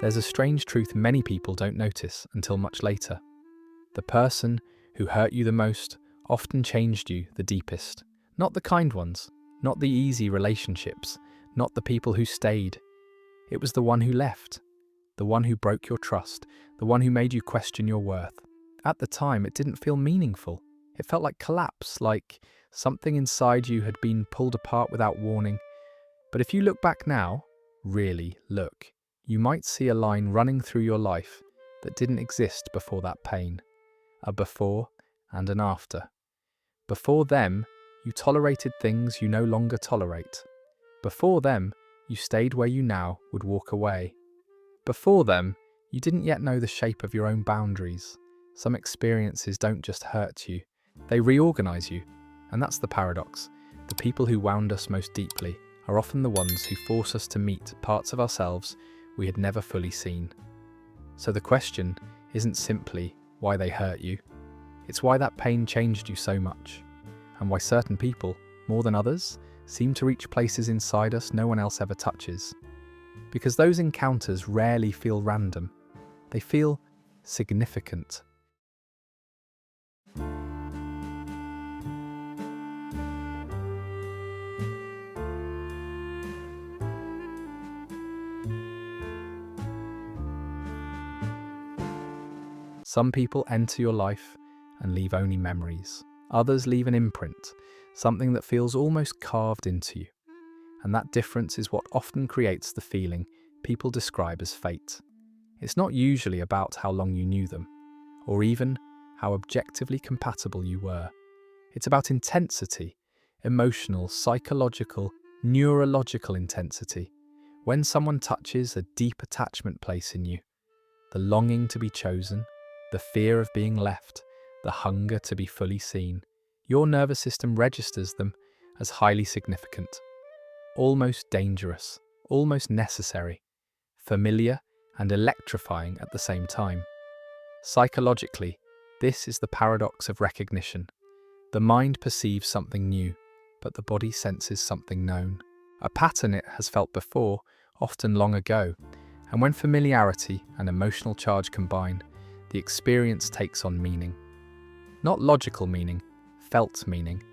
There's a strange truth many people don't notice until much later. The person who hurt you the most often changed you the deepest. Not the kind ones, not the easy relationships, not the people who stayed. It was the one who left, the one who broke your trust, the one who made you question your worth. At the time, it didn't feel meaningful. It felt like collapse, like something inside you had been pulled apart without warning. But if you look back now, really look, you might see a line running through your life that didn't exist before that pain. A before and an after. Before them, you tolerated things you no longer tolerate. Before them, you stayed where you now would walk away. Before them, you didn't yet know the shape of your own boundaries. Some experiences don't just hurt you, they reorganize you. And that's the paradox. The people who wound us most deeply are often the ones who force us to meet parts of ourselves we had never fully seen. So the question isn't simply why they hurt you. It's why that pain changed you so much, and why certain people, more than others, seem to reach places inside us no one else ever touches. Because those encounters rarely feel random. They feel significant. Some people enter your life and leave only memories. Others leave an imprint, something that feels almost carved into you. And that difference is what often creates the feeling people describe as fate. It's not usually about how long you knew them, or even how objectively compatible you were. It's about intensity, emotional, psychological, neurological intensity. When someone touches a deep attachment place in you, the longing to be chosen, the fear of being left, the hunger to be fully seen, your nervous system registers them as highly significant, almost dangerous, almost necessary, familiar and electrifying at the same time. Psychologically, this is the paradox of recognition. The mind perceives something new, but the body senses something known. A pattern it has felt before, often long ago, and when familiarity and emotional charge combine, the experience takes on meaning. Not logical meaning, felt meaning.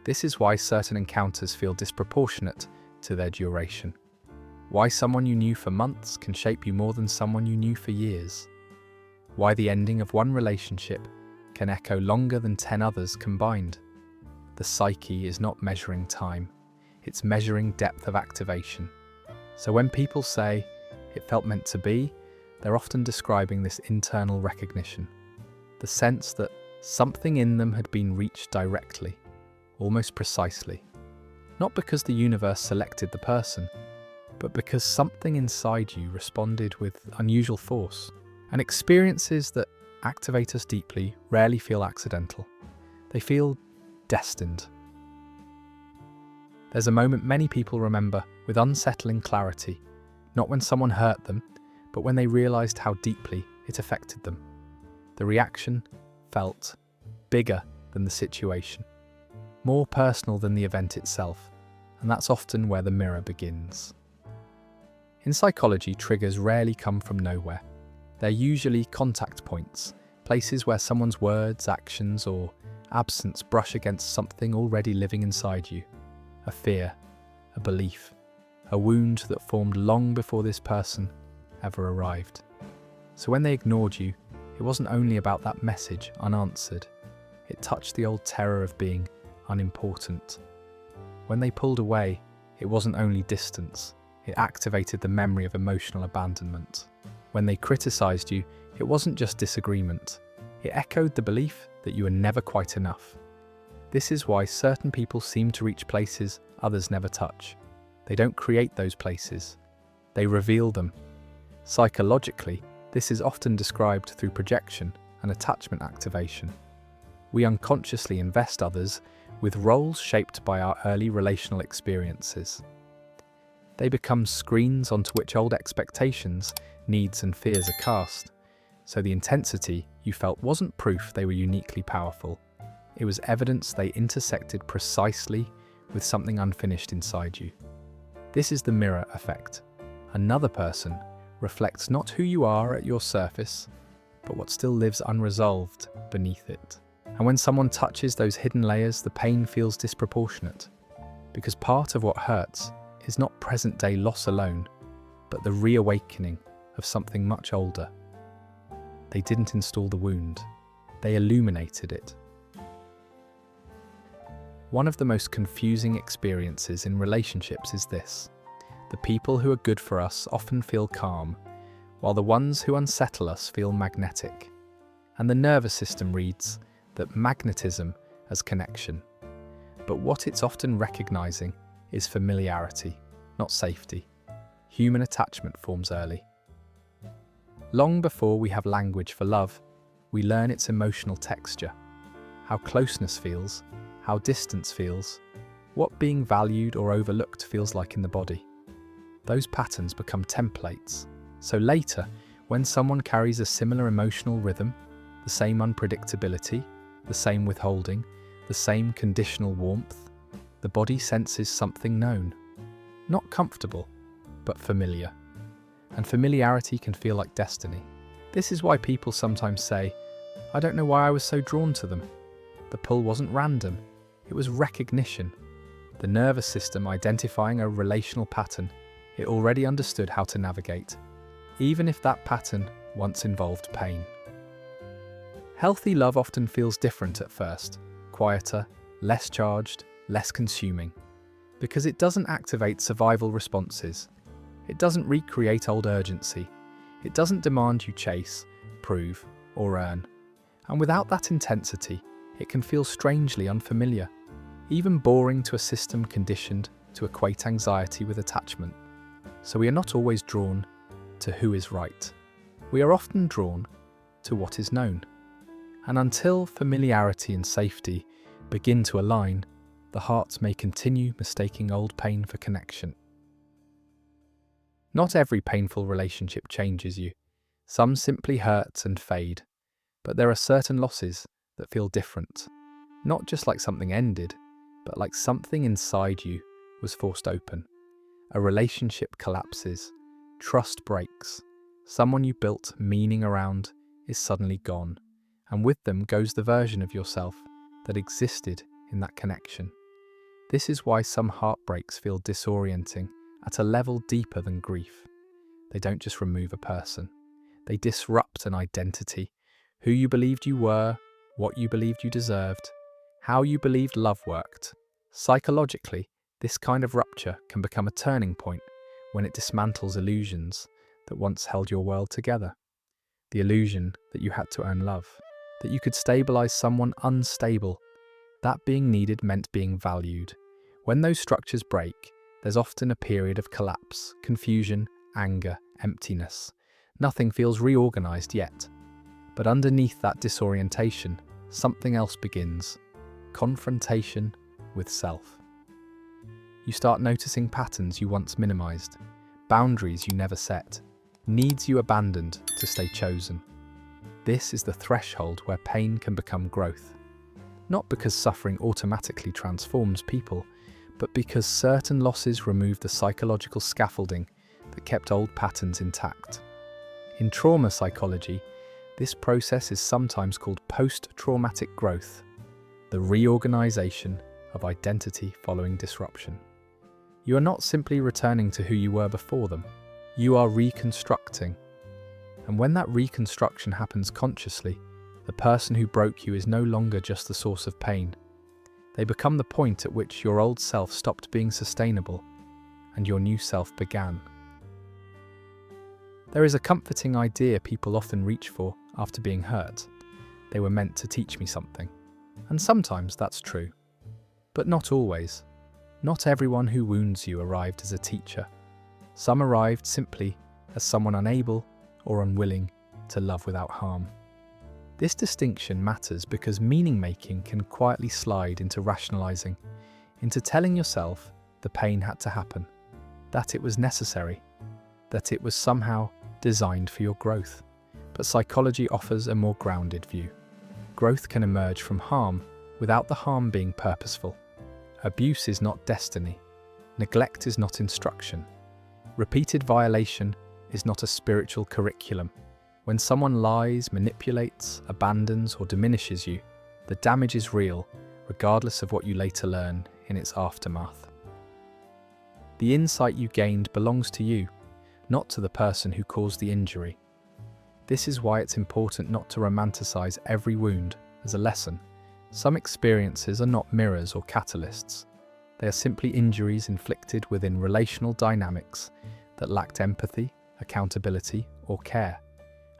This is why certain encounters feel disproportionate to their duration. Why someone you knew for months can shape you more than someone you knew for years. Why the ending of one relationship can echo longer than 10 others combined. The psyche is not measuring time, it's measuring depth of activation. So when people say, "It felt meant to be," they're often describing this internal recognition. The sense that something in them had been reached directly, almost precisely. Not because the universe selected the person, but because something inside you responded with unusual force. And experiences that activate us deeply rarely feel accidental. They feel destined. There's a moment many people remember with unsettling clarity, not when someone hurt them, but when they realized how deeply it affected them. The reaction felt bigger than the situation, more personal than the event itself, and that's often where the mirror begins. In psychology, triggers rarely come from nowhere. They're usually contact points, places where someone's words, actions, or absence brush against something already living inside you. A fear, a belief, a wound that formed long before this person ever arrived. So when they ignored you, it wasn't only about that message unanswered. It touched the old terror of being unimportant. When they pulled away, it wasn't only distance. It activated the memory of emotional abandonment. When they criticized you, it wasn't just disagreement. It echoed the belief that you were never quite enough. This is why certain people seem to reach places others never touch. They don't create those places. They reveal them. Psychologically, this is often described through projection and attachment activation. We unconsciously invest others with roles shaped by our early relational experiences. They become screens onto which old expectations, needs, and fears are cast. So the intensity you felt wasn't proof they were uniquely powerful. It was evidence they intersected precisely with something unfinished inside you. This is the mirror effect. Another person reflects not who you are at your surface, but what still lives unresolved beneath it. And when someone touches those hidden layers, the pain feels disproportionate, because part of what hurts is not present-day loss alone, but the reawakening of something much older. They didn't install the wound, they illuminated it. One of the most confusing experiences in relationships is this. The people who are good for us often feel calm, while the ones who unsettle us feel magnetic. And the nervous system reads that magnetism as connection. But what it's often recognizing is familiarity, not safety. Human attachment forms early. Long before we have language for love, we learn its emotional texture, how closeness feels, how distance feels, what being valued or overlooked feels like in the body. Those patterns become templates. So later, when someone carries a similar emotional rhythm, the same unpredictability, the same withholding, the same conditional warmth, the body senses something known. Not comfortable, but familiar. And familiarity can feel like destiny. This is why people sometimes say, "I don't know why I was so drawn to them." The pull wasn't random, it was recognition. The nervous system identifying a relational pattern it already understood how to navigate, even if that pattern once involved pain. Healthy love often feels different at first, quieter, less charged, less consuming, because it doesn't activate survival responses. It doesn't recreate old urgency. It doesn't demand you chase, prove, or earn. And without that intensity, it can feel strangely unfamiliar, even boring to a system conditioned to equate anxiety with attachment. So we are not always drawn to who is right. We are often drawn to what is known. And until familiarity and safety begin to align, the heart may continue mistaking old pain for connection. Not every painful relationship changes you. Some simply hurt and fade. But there are certain losses that feel different. Not just like something ended, but like something inside you was forced open. A relationship collapses, trust breaks, someone you built meaning around is suddenly gone, and with them goes the version of yourself that existed in that connection. This is why some heartbreaks feel disorienting at a level deeper than grief. They don't just remove a person, they disrupt an identity, who you believed you were, what you believed you deserved, how you believed love worked. Psychologically, this kind of rupture can become a turning point when it dismantles illusions that once held your world together. The illusion that you had to earn love, that you could stabilize someone unstable. That being needed meant being valued. When those structures break, there's often a period of collapse, confusion, anger, emptiness. Nothing feels reorganized yet. But underneath that disorientation, something else begins. Confrontation with self. You start noticing patterns you once minimized, boundaries you never set, needs you abandoned to stay chosen. This is the threshold where pain can become growth. Not because suffering automatically transforms people, but because certain losses remove the psychological scaffolding that kept old patterns intact. In trauma psychology, this process is sometimes called post-traumatic growth, the reorganization of identity following disruption. You are not simply returning to who you were before them, you are reconstructing. And when that reconstruction happens consciously, the person who broke you is no longer just the source of pain. They become the point at which your old self stopped being sustainable and your new self began. There is a comforting idea people often reach for after being hurt. They were meant to teach me something. And sometimes that's true. But not always. Not everyone who wounds you arrived as a teacher. Some arrived simply as someone unable or unwilling to love without harm. This distinction matters because meaning-making can quietly slide into rationalizing, into telling yourself the pain had to happen, that it was necessary, that it was somehow designed for your growth. But psychology offers a more grounded view. Growth can emerge from harm without the harm being purposeful. Abuse is not destiny. Neglect is not instruction. Repeated violation is not a spiritual curriculum. When someone lies, manipulates, abandons, or diminishes you, the damage is real, regardless of what you later learn in its aftermath. The insight you gained belongs to you, not to the person who caused the injury. This is why it's important not to romanticize every wound as a lesson. Some experiences are not mirrors or catalysts. They are simply injuries inflicted within relational dynamics that lacked empathy, accountability, or care.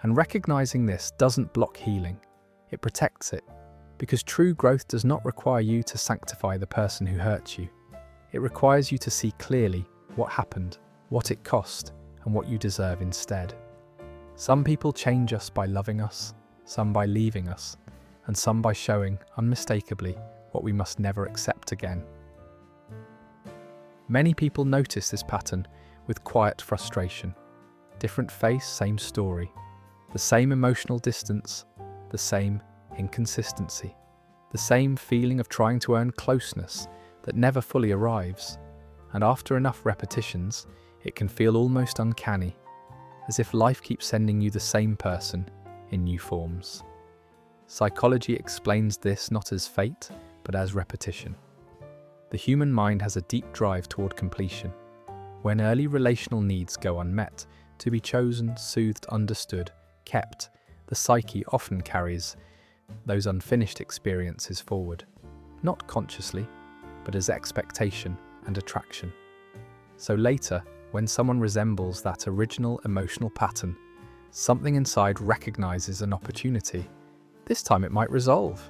And recognizing this doesn't block healing, it protects it, because true growth does not require you to sanctify the person who hurt you. It requires you to see clearly what happened, what it cost, and what you deserve instead. Some people change us by loving us, some by leaving us, and some by showing, unmistakably, what we must never accept again. Many people notice this pattern with quiet frustration. Different face, same story. The same emotional distance, the same inconsistency, the same feeling of trying to earn closeness that never fully arrives. And after enough repetitions, it can feel almost uncanny, as if life keeps sending you the same person in new forms. Psychology explains this not as fate, but as repetition. The human mind has a deep drive toward completion. When early relational needs go unmet, to be chosen, soothed, understood, kept, the psyche often carries those unfinished experiences forward, not consciously, but as expectation and attraction. So later, when someone resembles that original emotional pattern, something inside recognizes an opportunity. This time it might resolve.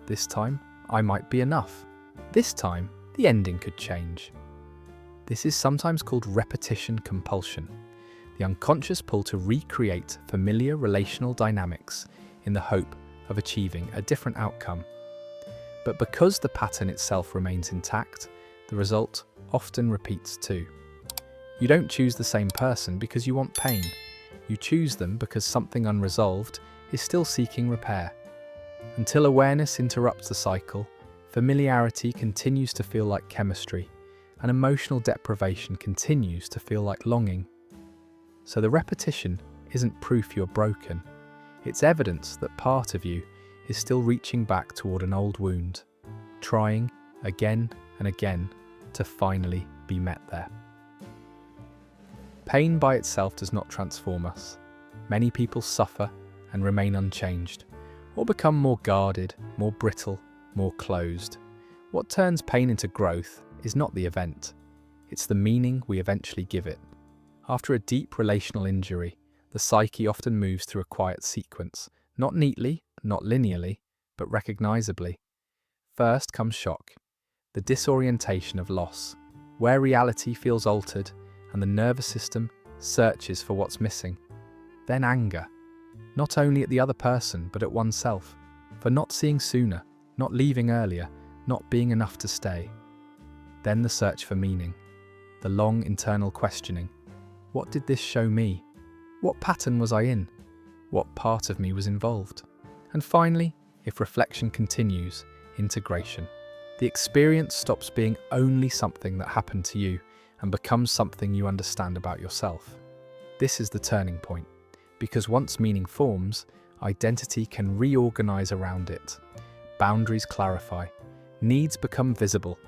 This time, I might be enough. This time, the ending could change. This is sometimes called repetition compulsion, the unconscious pull to recreate familiar relational dynamics in the hope of achieving a different outcome. But because the pattern itself remains intact, the result often repeats too. You don't choose the same person because you want pain. You choose them because something unresolved is still seeking repair. Until awareness interrupts the cycle, familiarity continues to feel like chemistry, and emotional deprivation continues to feel like longing. So the repetition isn't proof you're broken. It's evidence that part of you is still reaching back toward an old wound, trying again and again to finally be met there. Pain by itself does not transform us. Many people suffer and remain unchanged, or become more guarded, more brittle, more closed. What turns pain into growth is not the event, it's the meaning we eventually give it. After a deep relational injury, the psyche often moves through a quiet sequence, not neatly, not linearly, but recognizably. First comes shock, the disorientation of loss, where reality feels altered and the nervous system searches for what's missing. Then anger, not only at the other person but at oneself, for not seeing sooner, not leaving earlier, not being enough to stay. Then the search for meaning, the long internal questioning. What did this show me? What pattern was I in? What part of me was involved? And finally, if reflection continues, integration. The experience stops being only something that happened to you and becomes something you understand about yourself. This is the turning point, because once meaning forms, identity can reorganize around it. Boundaries clarify, needs become visible,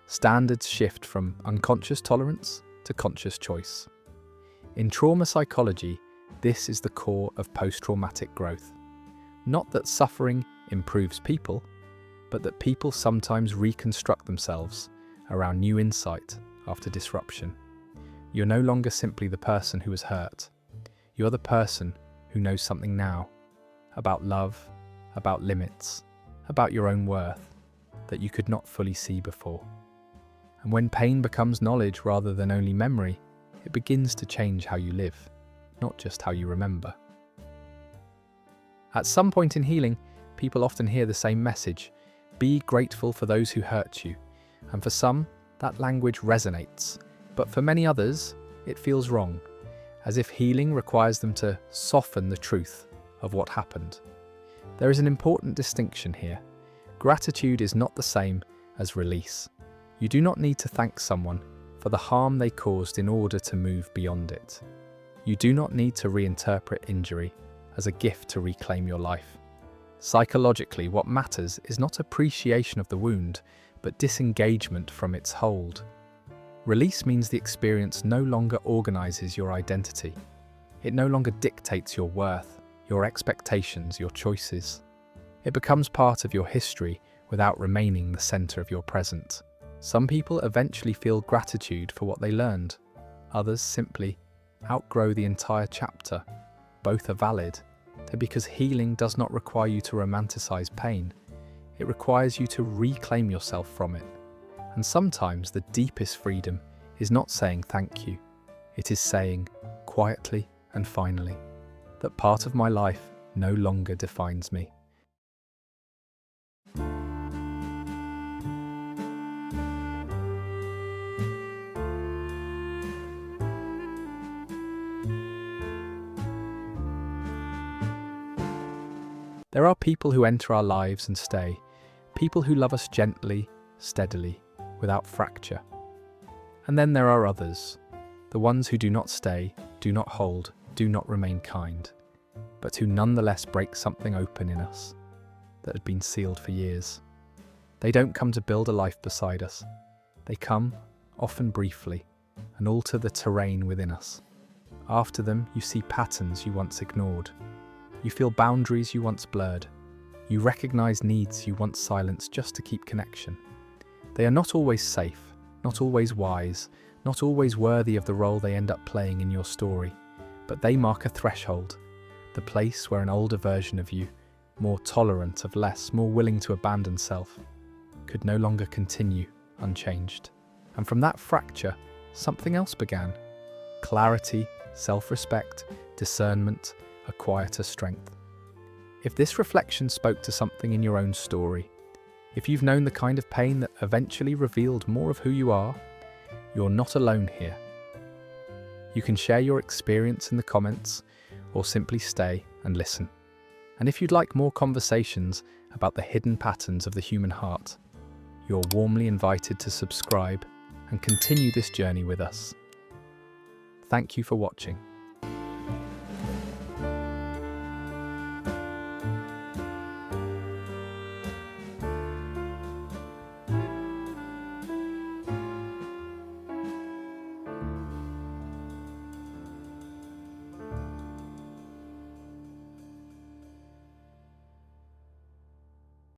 standards shift from unconscious tolerance to conscious choice. In trauma psychology, this is the core of post-traumatic growth. Not that suffering improves people, but that people sometimes reconstruct themselves around new insight after disruption. You're no longer simply the person who was hurt. You're the person who knows something now about love, about limits, about your own worth that you could not fully see before. And when pain becomes knowledge rather than only memory, it begins to change how you live, not just how you remember. At some point in healing, people often hear the same message: be grateful for those who hurt you. And for some, that language resonates, but for many others, it feels wrong, as if healing requires them to soften the truth of what happened. There is an important distinction here. Gratitude is not the same as release. You do not need to thank someone for the harm they caused in order to move beyond it. You do not need to reinterpret injury as a gift to reclaim your life. Psychologically, what matters is not appreciation of the wound, but disengagement from its hold. Release means the experience no longer organizes your identity. It no longer dictates your worth, your expectations, your choices. It becomes part of your history without remaining the center of your present. Some people eventually feel gratitude for what they learned. Others simply outgrow the entire chapter. Both are valid, because healing does not require you to romanticize pain. It requires you to reclaim yourself from it. And sometimes the deepest freedom is not saying thank you. It is saying, quietly and finally, that part of my life no longer defines me. There are people who enter our lives and stay, people who love us gently, steadily, without fracture. And then there are others, the ones who do not stay, do not hold, do not remain kind, but who nonetheless break something open in us that had been sealed for years. They don't come to build a life beside us. They come, often briefly, and alter the terrain within us. After them, you see patterns you once ignored. You feel boundaries you once blurred. You recognize needs you once silenced just to keep connection. They are not always safe, not always wise, not always worthy of the role they end up playing in your story, but they mark a threshold, the place where an older version of you, more tolerant of less, more willing to abandon self, could no longer continue unchanged. And from that fracture, something else began. Clarity, self-respect, discernment, a quieter strength. If this reflection spoke to something in your own story, if you've known the kind of pain that eventually revealed more of who you are, you're not alone here. You can share your experience in the comments or simply stay and listen. And if you'd like more conversations about the hidden patterns of the human heart, you're warmly invited to subscribe and continue this journey with us. Thank you for watching.